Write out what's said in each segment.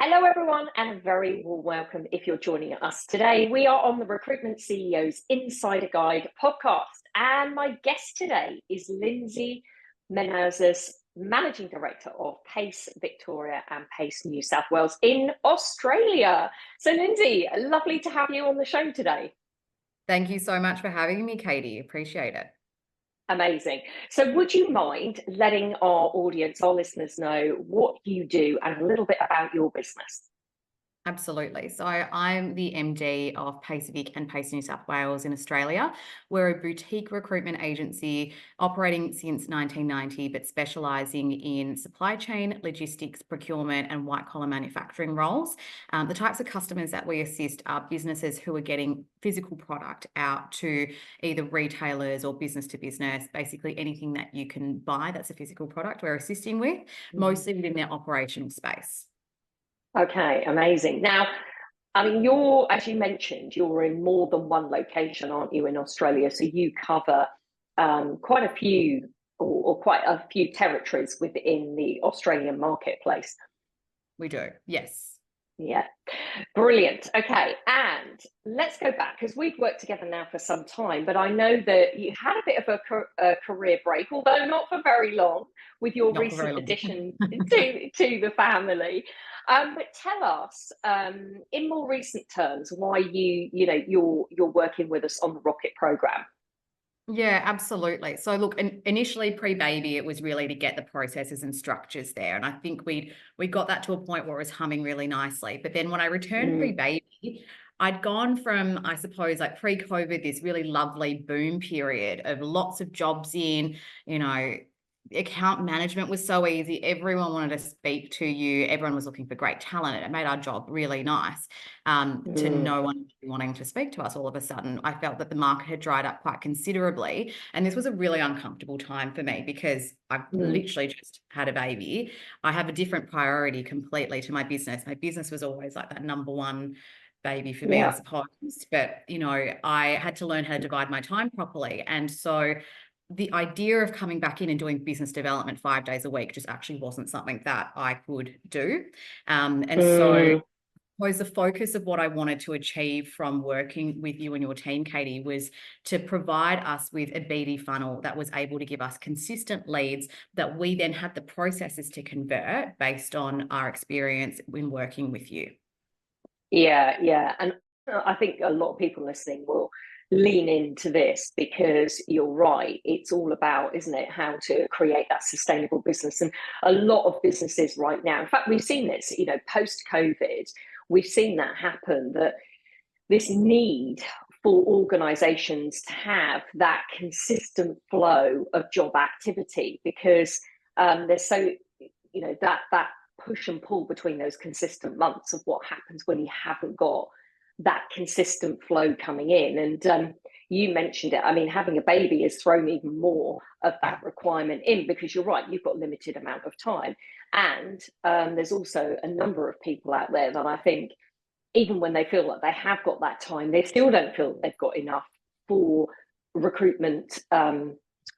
Hello, everyone, and a very warm welcome if you're joining us today. We are on the Recruitment CEO's Insider Guide podcast, and my guest today is Lindsey Menezes, Managing Director of PACE Victoria and PACE New South Wales in Australia. So, Lindsey, lovely to have you on the show today. Thank you so much for having me, Katie. Appreciate it. Amazing. So would you mind letting our audience, our listeners know what you do and a little bit about your business? Absolutely. So I'm the MD of PACE Vic and PACE New South Wales in Australia. We're a boutique recruitment agency operating since 1990, but specialising in supply chain, logistics, procurement and white-collar manufacturing roles. The types of customers that we assist are businesses who are getting physical product out to either retailers or business to business, basically anything that you can buy that's a physical product we're assisting with, mostly within their operational space. Okay, amazing. Now, I mean, as you mentioned, you're in more than one location, aren't you, in Australia? So you cover quite a few or quite a few territories within the Australian marketplace. We do, yes. Yeah, brilliant. Okay, and let's go back because we've worked together now for some time, but I know that you had a bit of a career break, although not for very long, with your recent addition to the family. But tell us, in more recent terms, why you're working with us on the Rocket program. Yeah, absolutely. So look, initially pre-baby, it was really to get the processes and structures there. And I think we got that to a point where it was humming really nicely. But then when I returned pre-baby, I'd gone from, I suppose, like pre-COVID, this really lovely boom period of lots of jobs in, account management was so easy. Everyone wanted to speak to you. Everyone was looking for great talent. It made our job really nice. To no one wanting to speak to us all of a sudden, I felt that the market had dried up quite considerably. And this was a really uncomfortable time for me because I've literally just had a baby. I have a different priority completely to my business. My business was always like that number one baby for me, I suppose. But, I had to learn how to divide my time properly. And so the idea of coming back in and doing business development 5 days a week just actually wasn't something that I could do. So I suppose the focus of what I wanted to achieve from working with you and your team, Katie, was to provide us with a BD funnel that was able to give us consistent leads that we then had the processes to convert based on our experience in working with you. Yeah. And I think a lot of people listening will lean into this because you're right. It's all about, isn't it, how to create that sustainable business. And a lot of businesses right now, in fact, we've seen this, post-COVID, we've seen that happen, that this need for organizations to have that consistent flow of job activity because there's so, that push and pull between those consistent months of what happens when you haven't got that consistent flow coming in. And you mentioned it. I mean, having a baby has thrown even more of that requirement in because you're right, you've got a limited amount of time. And there's also a number of people out there that I think even when they feel like they have got that time, they still don't feel they've got enough for recruitment,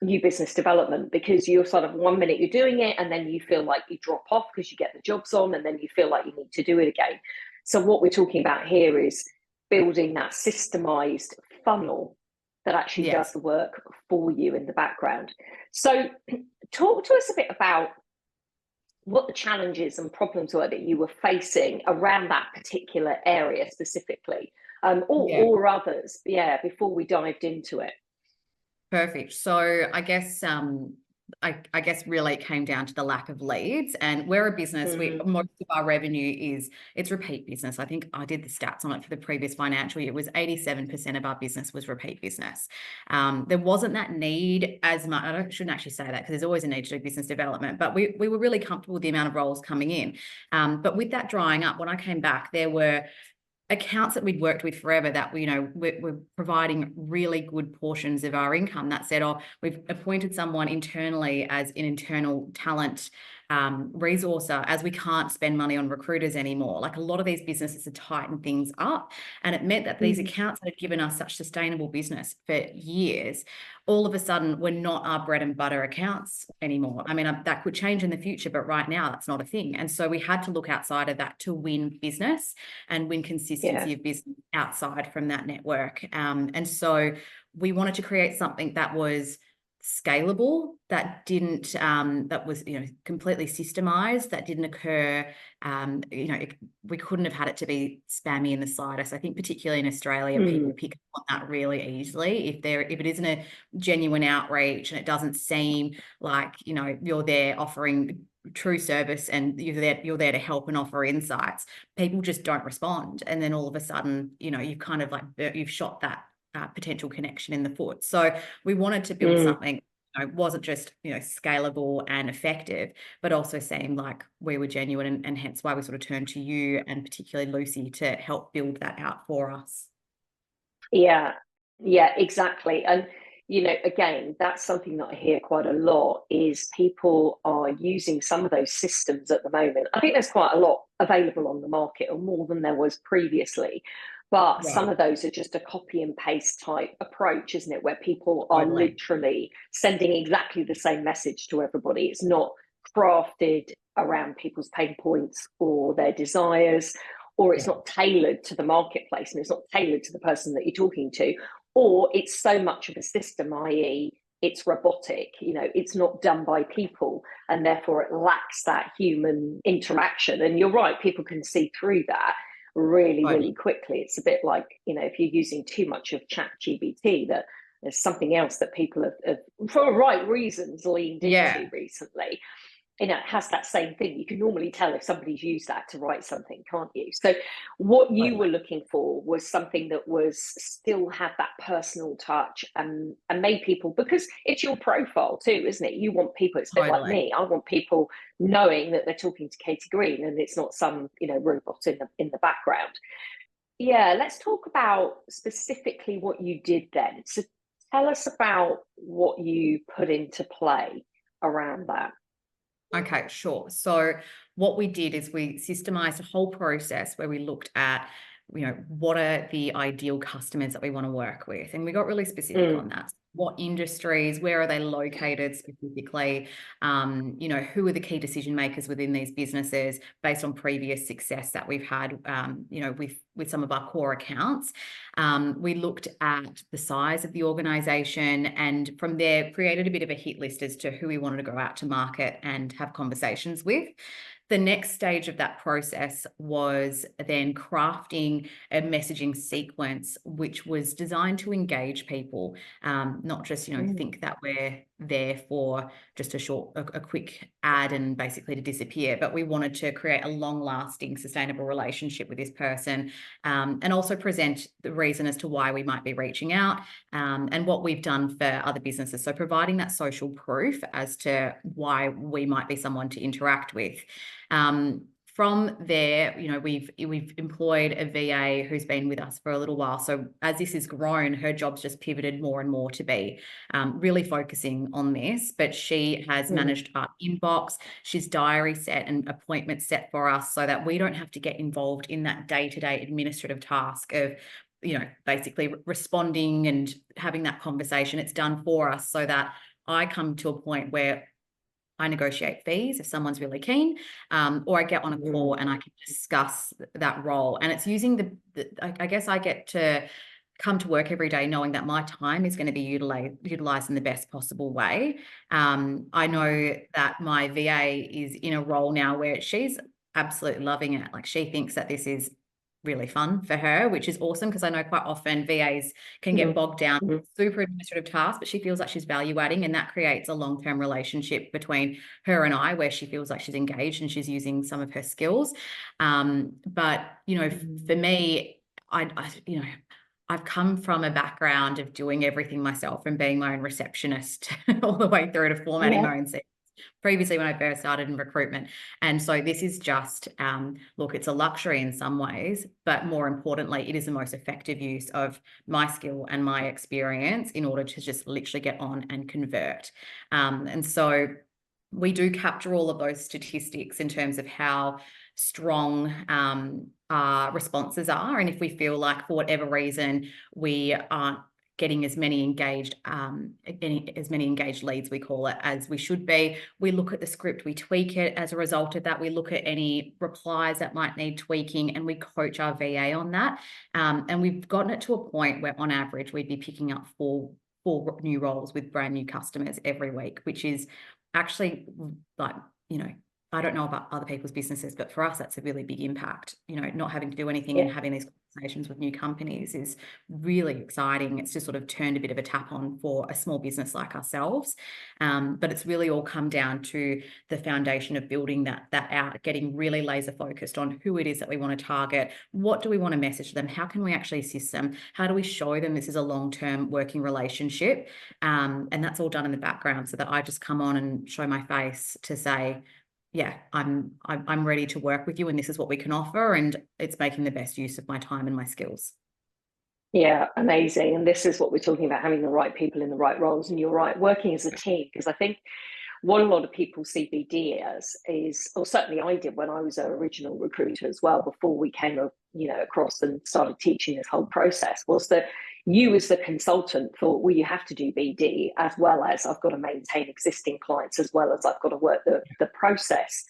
new business development, because you're sort of 1 minute you're doing it and then you feel like you drop off because you get the jobs on and then you feel like you need to do it again. So what we're talking about here is building that systemised funnel that actually does the work for you in the background. So talk to us a bit about what the challenges and problems were that you were facing around that particular area specifically, or others, before we dived into it. Perfect. So I guess I guess really it came down to the lack of leads, and we're a business. Most of our revenue it's repeat business. I think I did the stats on it for the previous financial year. It was 87% of our business was repeat business. There wasn't that need as much. I shouldn't actually say that because there's always a need to do business development, but we were really comfortable with the amount of roles coming in. But with that drying up, when I came back, there were accounts that we'd worked with forever that we're providing really good portions of our income. That said, we've appointed someone internally as an internal talent resourcer, as we can't spend money on recruiters anymore. Like, a lot of these businesses have tightened things up, and it meant that these accounts that had given us such sustainable business for years, all of a sudden were not our bread and butter accounts anymore. I mean, that could change in the future, but right now that's not a thing. And so we had to look outside of that to win business and win consistency of business outside from that network. And so we wanted to create something that was scalable, that didn't that was, you know, completely systemized, that didn't occur, you know, we couldn't have had it to be spammy in the slightest. I think particularly in Australia, people pick up on that really easily if it isn't a genuine outreach and it doesn't seem like, you know, you're there offering true service and you're there to help and offer insights. People just don't respond, and then all of a sudden, you know, you've kind of like you've shot that potential connection in the foot. So we wanted to build something, you know, wasn't just, you know, scalable and effective, but also seemed like we were genuine, and hence why we sort of turned to you and particularly Lucy to help build that out for us. Yeah, exactly. And, you know, again, that's something that I hear quite a lot, is people are using some of those systems at the moment. I think there's quite a lot available on the market, or more than there was previously. But some of those are just a copy and paste type approach, isn't it? Where people are literally sending exactly the same message to everybody. It's not crafted around people's pain points or their desires, or it's not tailored to the marketplace, and it's not tailored to the person that you're talking to, or it's so much of a system, i.e. it's robotic, you know, it's not done by people, and therefore it lacks that human interaction. And you're right, people can see through that really quickly. It's a bit like, you know, if you're using too much of ChatGPT, that there's something else that people have for the right reasons leaned into recently. You know, it has that same thing. You can normally tell if somebody's used that to write something, can't you? So what you were looking for was something that was still had that personal touch, and made people, because it's your profile too, isn't it? You want people, it's a bit like me. I want people knowing that they're talking to Katie Green and it's not some, you know, robot in the background. Yeah, let's talk about specifically what you did then. So tell us about what you put into play around that. Okay, sure. So what we did is we systemized a whole process where we looked at, you know, what are the ideal customers that we want to work with, and we got really specific on that. What industries, where are they located specifically? You know, who are the key decision makers within these businesses based on previous success that we've had, you know, with some of our core accounts. We looked at the size of the organization, and from there created a bit of a hit list as to who we wanted to go out to market and have conversations with. The next stage of that process was then crafting a messaging sequence, which was designed to engage people, not just, you know, think that we're there for just a quick ad and basically to disappear, but we wanted to create a long-lasting, sustainable relationship with this person, and also present the reason as to why we might be reaching out, and what we've done for other businesses. So providing that social proof as to why we might be someone to interact with. From there, you know, we've employed a VA who's been with us for a little while. So as this has grown, her job's just pivoted more and more to be really focusing on this. But she has managed our inbox. She's diary set and appointments set for us so that we don't have to get involved in that day-to-day administrative task of, you know, basically responding and having that conversation. It's done for us so that I come to a point where I negotiate fees if someone's really keen, or I get on a call and I can discuss that role. And it's using I guess I get to come to work every day knowing that my time is going to be utilized in the best possible way. I know that my VA is in a role now where she's absolutely loving it. Like, she thinks that this is really fun for her, which is awesome, because I know quite often VAs can get bogged down with super administrative tasks, but she feels like she's value adding, and that creates a long-term relationship between her and I, where she feels like she's engaged and she's using some of her skills. But, you know, for me, I you know, I've come from a background of doing everything myself and being my own receptionist all the way through to formatting my own previously when I first started in recruitment. And so this is just, look, it's a luxury in some ways, but more importantly, it is the most effective use of my skill and my experience in order to just literally get on and convert. And so we do capture all of those statistics in terms of how strong our responses are. And if we feel like for whatever reason we aren't getting as many engaged leads, we call it, as we should be, we look at the script, we tweak it. As a result of that, we look at any replies that might need tweaking, and we coach our VA on that. And we've gotten it to a point where on average we'd be picking up four new roles with brand new customers every week, which is actually, like, you know, I don't know about other people's businesses, but for us, that's a really big impact. You know, not having to do anything and having these conversations with new companies is really exciting. It's just sort of turned a bit of a tap on for a small business like ourselves. But it's really all come down to the foundation of building that out, getting really laser focused on who it is that we want to target. What do we want to message them? How can we actually assist them? How do we show them this is a long-term working relationship? And that's all done in the background, so that I just come on and show my face to say, yeah, I'm ready to work with you, and this is what we can offer, and it's making the best use of my time and my skills. Yeah, amazing. And this is what we're talking about, having the right people in the right roles. And you're right, working as a team, because I think what a lot of people see BD as is, or certainly I did when I was an original recruiter as well, before we came across and started teaching this whole process, was that you as the consultant thought, well, you have to do BD as well as I've got to maintain existing clients, as well as I've got to work the process.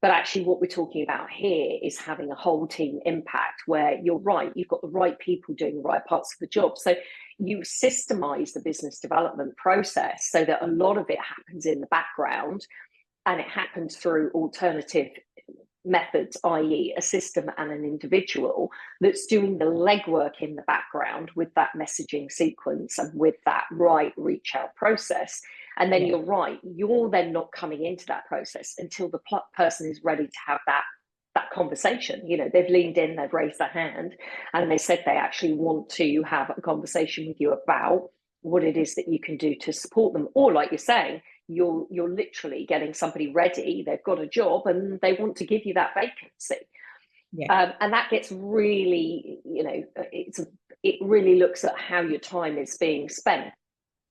But actually what we're talking about here is having a whole team impact, where you're right, you've got the right people doing the right parts of the job. So you systemize the business development process so that a lot of it happens in the background, and it happens through alternative methods, i.e. a system and an individual that's doing the legwork in the background with that messaging sequence and with that right reach out process. And then you're right, you're then not coming into that process until the person is ready to have that conversation. You know, they've leaned in, they've raised their hand, and they said they actually want to have a conversation with you about what it is that you can do to support them. Or like you're saying, you're literally getting somebody ready, they've got a job and they want to give you that vacancy. And that gets really, you know, it really looks at how your time is being spent.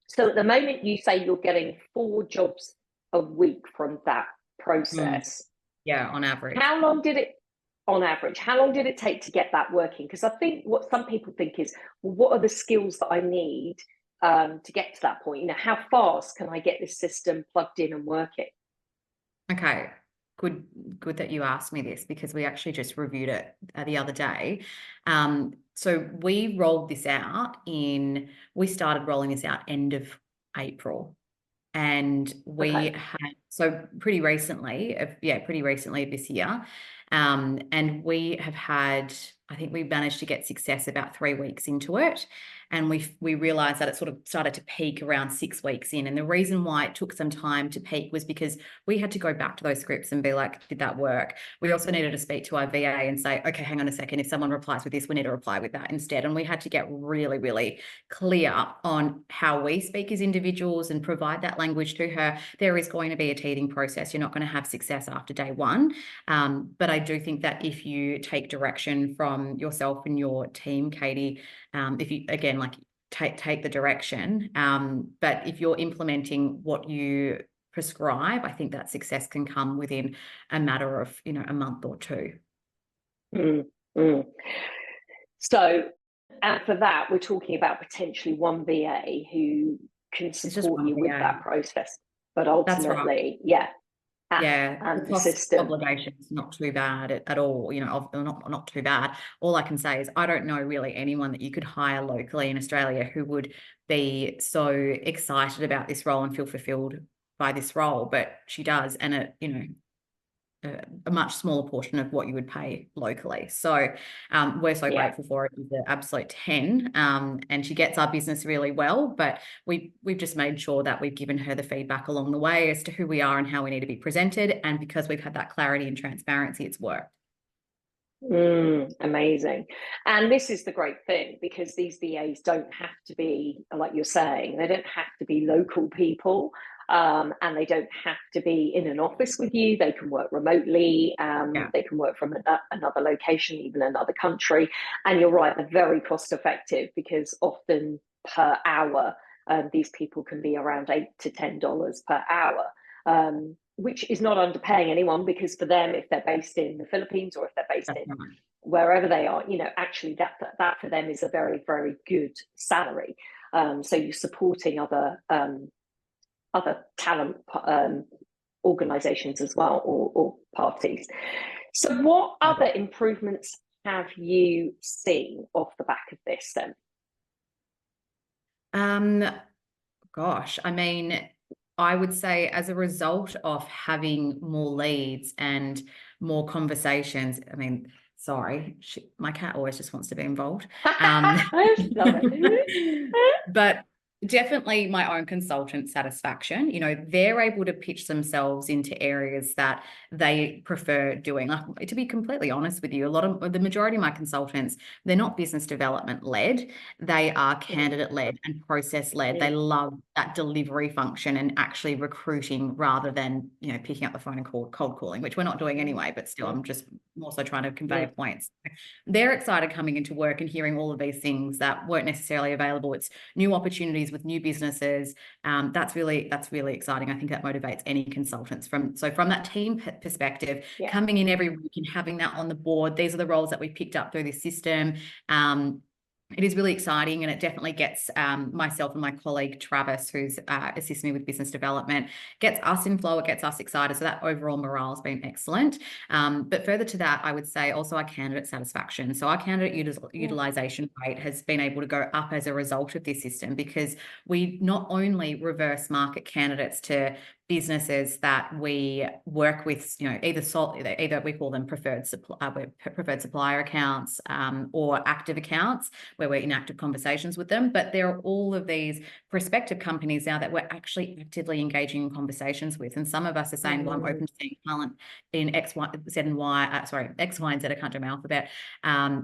So at the moment you say you're getting 4 jobs a week from that process. Yeah, on average. How long did it take to get that working? Because I think what some people think is, well, what are the skills that I need to get to that point? You know, how fast can I get this system plugged in and working? Okay, good that you asked me this, because we actually just reviewed it the other day. So we started rolling this out end of April, and we had, so pretty recently this year, and we have had, I think we managed to get success about 3 weeks into it. And we realized that it sort of started to peak around 6 weeks in. And the reason why it took some time to peak was because we had to go back to those scripts and be like, did that work? We also needed to speak to our VA and say, okay, hang on a second, if someone replies with this, we need to reply with that instead. And we had to get really, really clear on how we speak as individuals and provide that language to her. There is going to be a teething process. You're not going to have success after day one. But I do think that if you take direction from yourself and your team, Katie, if you, again, like take the direction, but if you're implementing what you prescribe, I think that success can come within a matter of, you know, a month or 2. So for that, we're talking about potentially one VA who can support you with that process, but ultimately, and the system obligation is not too bad at all, you know, not too bad. All I can say is I don't know really anyone that you could hire locally in Australia who would be so excited about this role and feel fulfilled by this role, but she does, and it, you know, a much smaller portion of what you would pay locally. So we're so grateful for it. She's an absolute 10, and she gets our business really well, but we've just made sure that we've given her the feedback along the way as to who we are and how we need to be presented. And because we've had that clarity and transparency, it's worked. Amazing. And this is the great thing, because these VAs don't have to be, like you're saying, they don't have to be local people. And they don't have to be in an office with you. They can work remotely. They can work from another location, even another country. And you're right, they're very cost effective, because often per hour, these people can be around $8 to $10 per hour. which is not underpaying anyone, because for them, if they're based in the Philippines or if they're based That's in right. wherever they are, actually that for them is a very, very good salary. So you're supporting other talent organizations as well, or parties. So what other improvements have you seen off the back of this then? Gosh, I mean, I would say as a result of having more leads and more conversations, I mean, sorry, my cat always just wants to be involved. Love it. But definitely my own consultant satisfaction, they're able to pitch themselves into areas that they prefer doing. Like, to be completely honest with you, the majority of my consultants, they're not business development led. They are candidate led and process led. They love that delivery function and actually recruiting rather than, picking up the phone and cold calling, which we're not doing anyway, but still I'm just also trying to convey points. They're excited coming into work and hearing all of these things that weren't necessarily available. It's new opportunities with new businesses. That's really exciting. I think that motivates any consultants. From that team perspective, coming in every week and having that on the board, these are the roles that we picked up through this system. It is really exciting, and it definitely gets myself and my colleague Travis, who's assisting me with business development, gets us in flow, it gets us excited. So that overall morale has been excellent. But further to that, I would say also our candidate satisfaction. So our candidate utilization rate has been able to go up as a result of this system, because we not only reverse market candidates to businesses that we work with, either we call them preferred supplier accounts or active accounts, where we're in active conversations with them. But there are all of these prospective companies now that we're actually actively engaging in conversations with. And some of us are saying, well, I'm open to seeing talent in X, Y, and Z, I can't do my alphabet,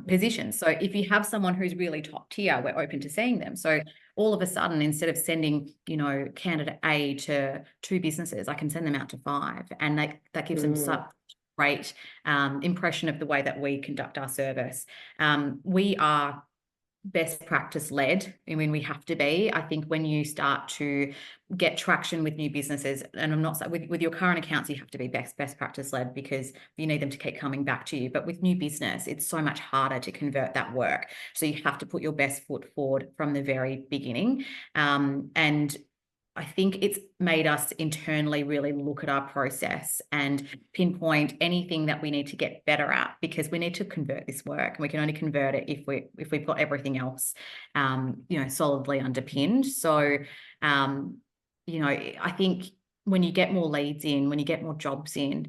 positions. So if you have someone who's really top tier, we're open to seeing them. So all of a sudden, instead of sending, candidate A to 2 businesses, I can send them out to 5. And that gives them such great impression of the way that we conduct our service. We are best practice led. I mean, we have to be. I think when you start to get traction with new businesses, and I'm not with your current accounts, you have to be best practice led, because you need them to keep coming back to you. But with new business, it's so much harder to convert that work. So you have to put your best foot forward from the very beginning. And I think it's made us internally really look at our process and pinpoint anything that we need to get better at, because we need to convert this work, and we can only convert it if we've got everything else, solidly underpinned. So, I think when you get more leads in, when you get more jobs in,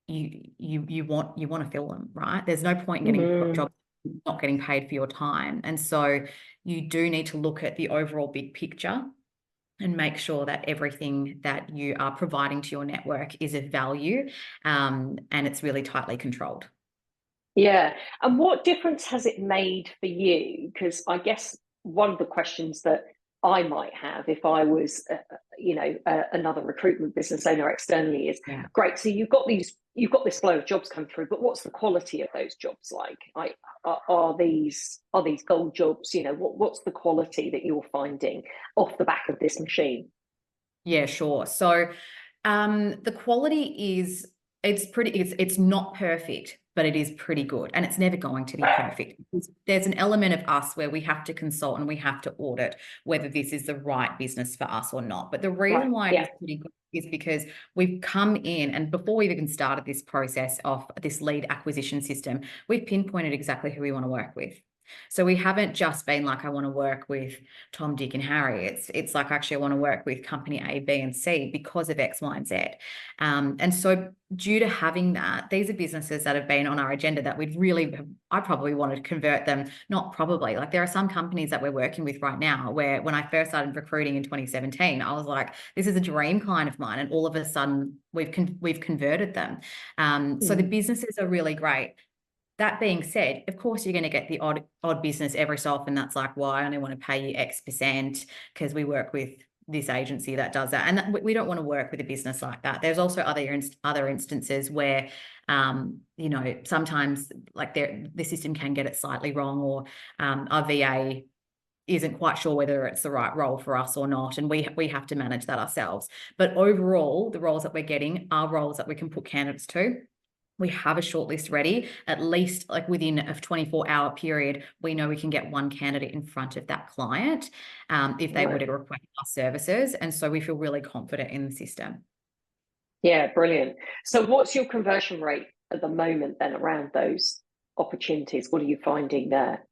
you want to fill them, right? There's no point in getting jobs not getting paid for your time, and so you do need to look at the overall big picture and make sure that everything that you are providing to your network is of value, and it's really tightly controlled. Yeah. And what difference has it made for you? Because I guess one of the questions that I might have if I was, another recruitment business owner externally is, great, so you've got this flow of jobs come through, but what's the quality of those jobs like? Are these gold jobs? What's the quality that you're finding off the back of this machine? Yeah, sure. So the quality is, it's not perfect, but it is pretty good, and it's never going to be perfect. There's an element of us where we have to consult and we have to audit whether this is the right business for us or not. But the reason why it is pretty good is because we've come in, and before we've even started this process of this lead acquisition system, we've pinpointed exactly who we want to work with. So we haven't just been like, I want to work with Tom, Dick, and Harry. It's like, actually, I want to work with company A, B, and C because of X, Y, and Z. And so due to having that, these are businesses that have been on our agenda that I probably wanted to convert them. Not probably, like there are some companies that we're working with right now where when I first started recruiting in 2017, I was like, this is a dream client of mine. And all of a sudden we've converted them. So the businesses are really great. That being said, of course, you're going to get the odd business every so often that's like, well, I only want to pay you X% because we work with this agency that does that. And we don't want to work with a business like that. There's also other instances where, sometimes like the system can get it slightly wrong, or our VA isn't quite sure whether it's the right role for us or not, and we have to manage that ourselves. But overall, the roles that we're getting are roles that we can put candidates to. We have a shortlist ready, at least like within a 24-hour period, we know we can get one candidate in front of that client if they were to request our services. And so we feel really confident in the system. Yeah, brilliant. So what's your conversion rate at the moment then around those opportunities? What are you finding there?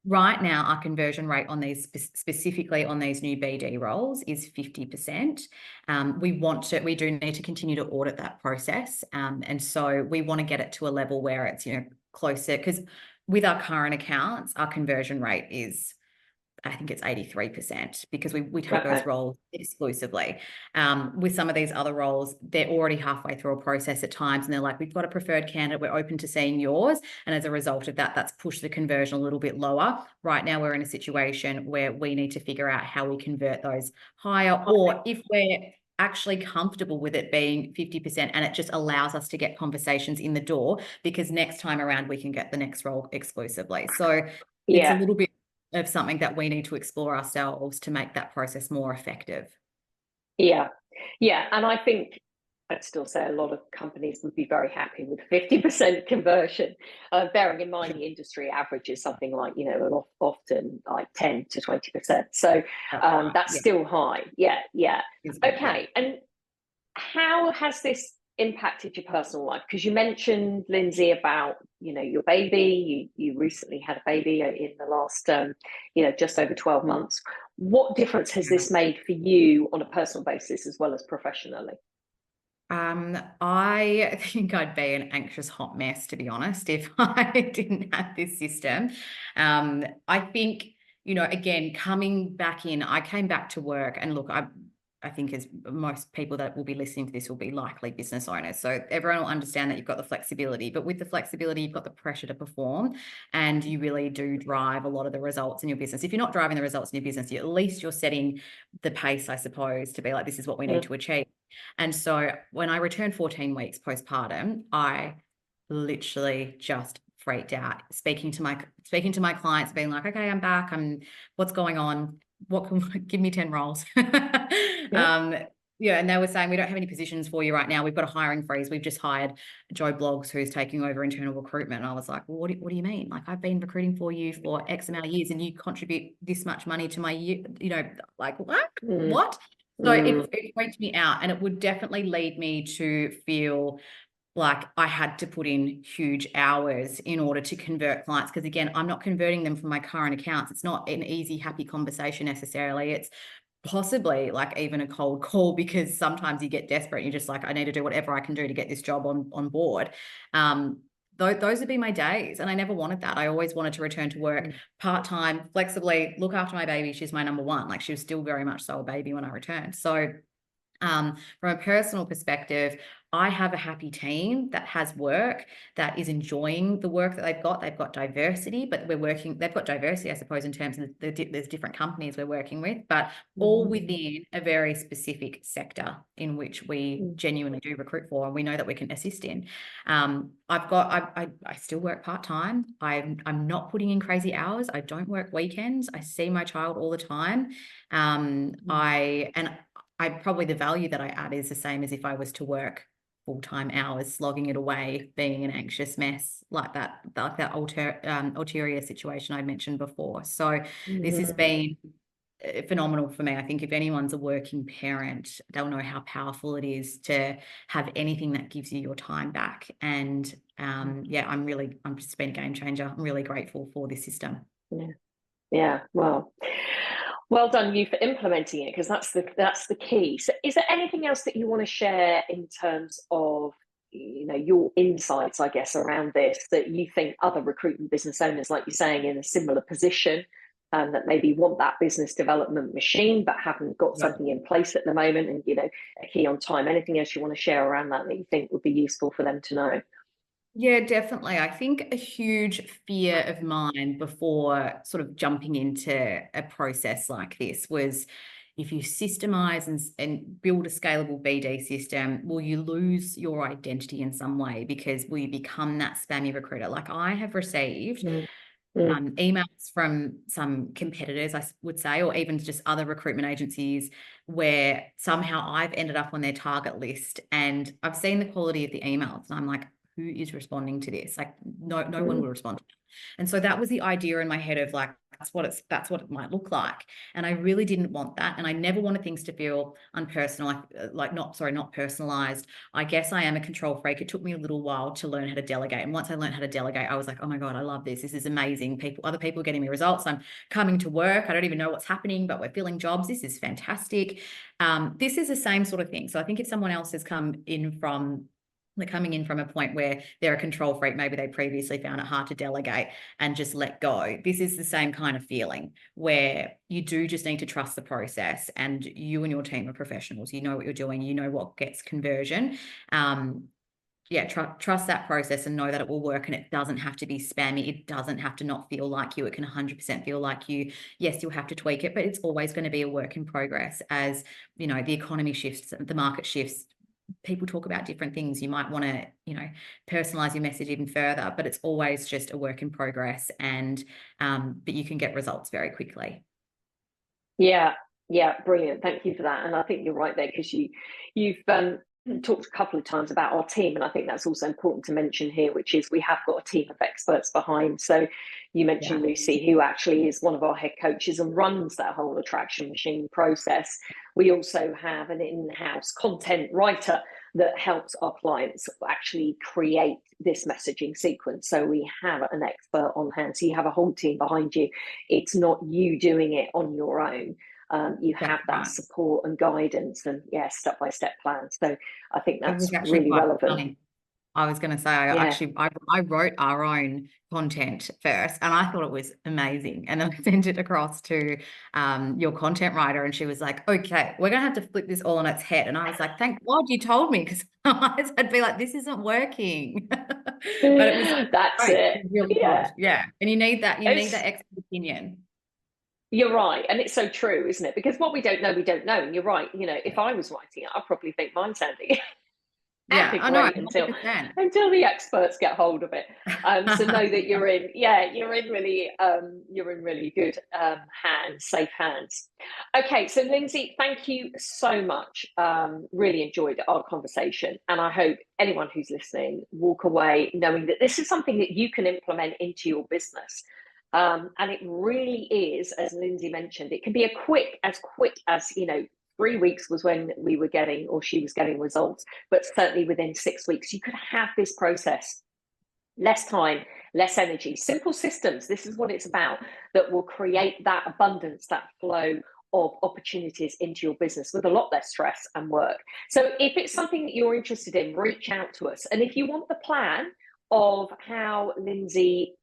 Right now, our conversion rate on these, specifically on these new BD roles, is 50%. We do need to continue to audit that process. And so we want to get it to a level where it's, closer, because with our current accounts, our conversion rate is, I think it's 83%, because we take those roles exclusively. With some of these other roles, they're already halfway through a process at times, and they're like, we've got a preferred candidate, we're open to seeing yours. And as a result of that, that's pushed the conversion a little bit lower. Right now, we're in a situation where we need to figure out how we convert those higher, or if we're actually comfortable with it being 50%, and it just allows us to get conversations in the door, because next time around we can get the next role exclusively. So it's a little bit of something that we need to explore ourselves to make that process more effective. Yeah. And I think I'd still say a lot of companies would be very happy with 50% conversion, bearing in mind the industry average is something like, often like 10 to 20%. So that's still high. Yeah. Okay. And how has this impacted your personal life? Because you mentioned, Lindsey, about your baby. You recently had a baby in the last just over 12 months. What difference has this made for you on a personal basis as well as professionally? I think I'd be an anxious hot mess, to be honest, if I didn't have this system. I think, again, coming back in, I came back to work, and look, I think as most people that will be listening to this will be likely business owners. So everyone will understand that you've got the flexibility, but with the flexibility, you've got the pressure to perform, and you really do drive a lot of the results in your business. If you're not driving the results in your business, at least you're setting the pace, I suppose, to be like, this is what we need to achieve. And so when I returned 14 weeks postpartum, I literally just freaked out, speaking to my clients, being like, okay, I'm back. What's going on? What can give me 10 roles? And they were saying, we don't have any positions for you right now. We've got a hiring freeze. We've just hired Joe Bloggs, who's taking over internal recruitment. And I was like, well, what do you mean? Like, I've been recruiting for you for X amount of years, and you contribute this much money to my, like what? What? So it freaked me out, and it would definitely lead me to feel like I had to put in huge hours in order to convert clients. Because again, I'm not converting them from my current accounts. It's not an easy, happy conversation necessarily. It's possibly like even a cold call, because sometimes you get desperate. You're just like, I need to do whatever I can do to get this job on board. Those would be my days. And I never wanted that. I always wanted to return to work part-time, flexibly, look after my baby. She's my number one. Like, she was still very much so a baby when I returned. So from a personal perspective, I have a happy team that has work, that is enjoying the work that they've got. They've got diversity, but they've got diversity, I suppose, in terms of there's different companies we're working with, but all within a very specific sector in which we genuinely do recruit for, and we know that we can assist in. I still work part-time. I'm not putting in crazy hours. I don't work weekends. I see my child all the time. I probably, the value that I add is the same as if I was to work full-time hours, slogging it away, being an anxious mess like that ulterior situation I mentioned before. So this has been phenomenal for me. I think if anyone's a working parent, they'll know how powerful it is to have anything that gives you your time back. And I'm just been a game changer. I'm really grateful for this system. Yeah. Well done you for implementing it, because that's the key. So is there anything else that you want to share in terms of your insights, I guess, around this, that you think other recruitment business owners, like you're saying, in a similar position, that maybe want that business development machine but haven't got something in place at the moment, and are key on time? Anything else you want to share around that you think would be useful for them to know? Yeah, definitely. I think a huge fear of mine before sort of jumping into a process like this was, if you systemize and build a scalable BD system, will you lose your identity in some way? Because will you become that spammy recruiter? Like, I have received emails from some competitors, I would say, or even just other recruitment agencies where somehow I've ended up on their target list and I've seen the quality of the emails and I'm like, who is responding to this? Like no one will respond to that. And so that was the idea in my head of like, that's what it might look like. And I really didn't want that. And I never wanted things to feel unpersonal, not personalized. I guess I am a control freak. It took me a little while to learn how to delegate. And once I learned how to delegate, I was like, oh my God, I love this. This is amazing. Other people are getting me results. I'm coming to work. I don't even know what's happening, but we're filling jobs. This is fantastic. This is the same sort of thing. So I think if someone else has coming in from a point where they're a control freak, maybe they previously found it hard to delegate and just let go. This is the same kind of feeling where you do just need to trust the process, and you and your team are professionals. You know what you're doing. You know what gets conversion. Trust that process and know that it will work, and it doesn't have to be spammy. It doesn't have to not feel like you. It can 100% feel like you. Yes, you'll have to tweak it, but it's always going to be a work in progress. As you know, the economy shifts, the market shifts, people talk about different things. You might want to, personalize your message even further, but it's always just a work in progress, and but you can get results very quickly. Yeah, brilliant. Thank you for that. And I think you're right there, because you've talked a couple of times about our team, and I think that's also important to mention here, which is we have got a team of experts behind. So you mentioned Lucy, who actually is one of our head coaches and runs that whole attraction machine process. We also have an in-house content writer that helps our clients actually create this messaging sequence. So we have an expert on hand. So you have a whole team behind you. It's not you doing it on your own. You have that support and guidance and step-by-step plan. So I think that's really relevant. Funny. I was going to say, I wrote our own content first, and I thought it was amazing. And then I sent it across to your content writer, and she was like, okay, we're going to have to flip this all on its head. And I was like, thank God you told me, because I'd be like, this isn't working. But it was that's great. It. Really good. Yeah. And you need that expert opinion. You're right. And it's so true, isn't it? Because what we don't know, we don't know. And you're right. If I was writing it, I'd probably think mine sounded I know, until the experts get hold of it. So know that you're in really good hands, safe hands. Okay, so Lindsey, thank you so much. Really enjoyed our conversation, and I hope anyone who's listening walk away knowing that this is something that you can implement into your business. And it really is, as Lindsey mentioned, it can be as quick as 3 weeks was when she was getting results, but certainly within 6 weeks, you could have this process. Less time, less energy, simple systems. This is what it's about, that will create that abundance, that flow of opportunities into your business with a lot less stress and work. So if it's something that you're interested in, reach out to us. And if you want the plan of how Lindsey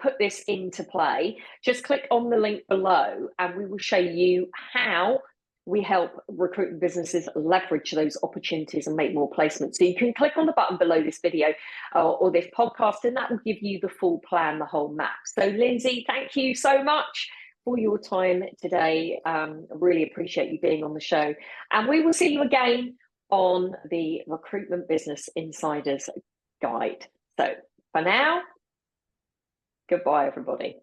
put this into play, just click on the link below and we will show you how we help recruitment businesses leverage those opportunities and make more placements. So you can click on the button below this video or this podcast, and that will give you the full plan, the whole map. So Lindsey, thank you so much for your time today. I really appreciate you being on the show. And we will see you again on the Recruitment Business Insiders Guide. So for now, goodbye, everybody.